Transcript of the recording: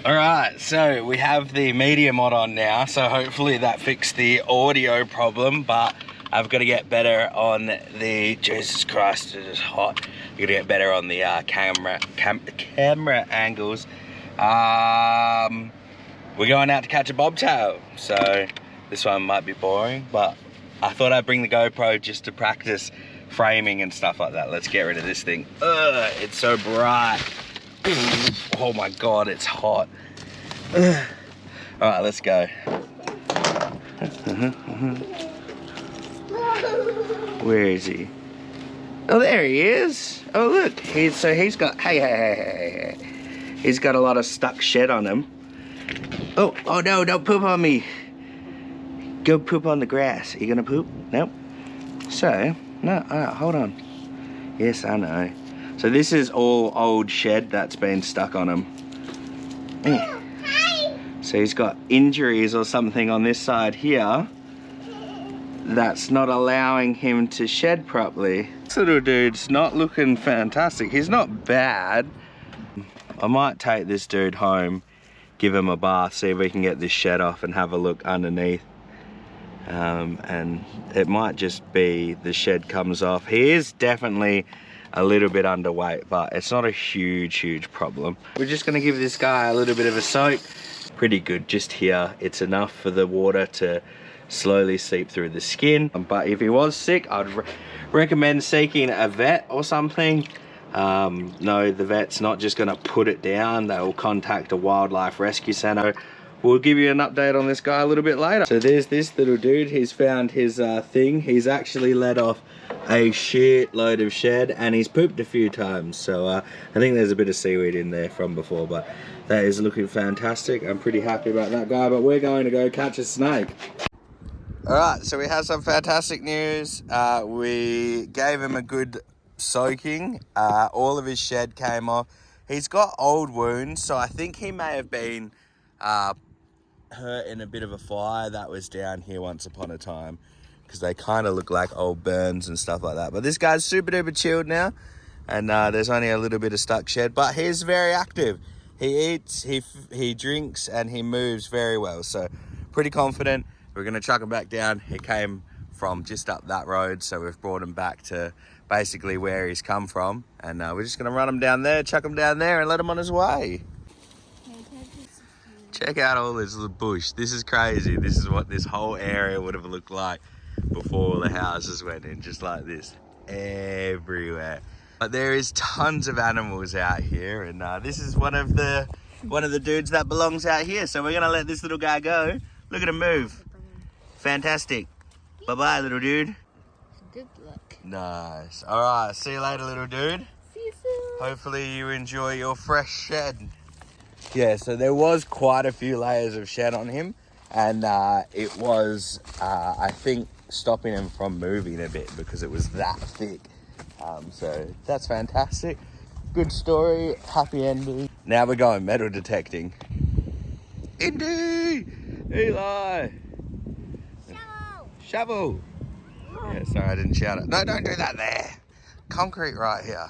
Alright, so we have the media mod on now, so hopefully that fixed the audio problem, but I've got to get better on the, Jesus Christ, it is hot. I've got to get better on the camera angles. We're going out to catch a bobtail, so this one might be boring, but I thought I'd bring the GoPro just to practice framing and stuff like that. Let's get rid of this thing. Ugh, it's so bright. Oh my God, it's hot. All right, let's go. Where is he? Oh, there he is. Oh, look. He's got, hey. He's got a lot of stuck shed on him. Oh no, don't poop on me. Go poop on the grass. Are you gonna poop? Nope. So, no, hold on. Yes, I know. So this is all old shed that's been stuck on him. So he's got injuries or something on this side here that's not allowing him to shed properly. This little dude's not looking fantastic. He's not bad. I might take this dude home, give him a bath, see if we can get this shed off and have a look underneath. And it might just be the shed comes off. He is definitely a little bit underweight, but it's not a huge problem. We're just gonna give this guy a little bit of a soak. Pretty good just here. It's enough for the water to slowly seep through the skin. But if he was sick, I'd recommend seeking a vet or something. No, the vet's not just gonna put it down. They'll contact a wildlife rescue center. We'll give you an update on this guy a little bit later. So there's this little dude. He's found his thing. He's actually let off a shit load of shed and he's pooped a few times. So I think there's a bit of seaweed in there from before, but that is looking fantastic. I'm pretty happy about that guy, but we're going to go catch a snake. All right, so we have some fantastic news. We gave him a good soaking. All of his shed came off. He's got old wounds, so I think he may have been hurt in a bit of a fire that was down here once upon a time, because they kind of look like old burns and stuff like that. But this guy's super duper chilled now, and there's only a little bit of stuck shed, but he's very active. He eats, he drinks, and he moves very well, so pretty confident. We're gonna chuck him back down. He came from just up that road, so we've brought him back to basically where he's come from, and we're just gonna run him down there, chuck him down there, and let him on his way. Check out all this little bush. This is crazy. This is what this whole area would have looked like before all the houses went in, just like this, everywhere. But there is tons of animals out here, and this is one of the dudes that belongs out here. So we're gonna let this little guy go. Look at him move. Fantastic. Bye-bye, little dude. Good luck. Nice. All right, see you later, little dude. See you soon. Hopefully you enjoy your fresh shed. Yeah, so there was quite a few layers of shed on him, and it was, I think, stopping him from moving a bit because it was that thick. So that's fantastic. Good story, happy ending. Now we're going metal detecting. Indy! Eli! Shovel! Yeah, sorry, I didn't shout it. No, don't do that there. Concrete right here.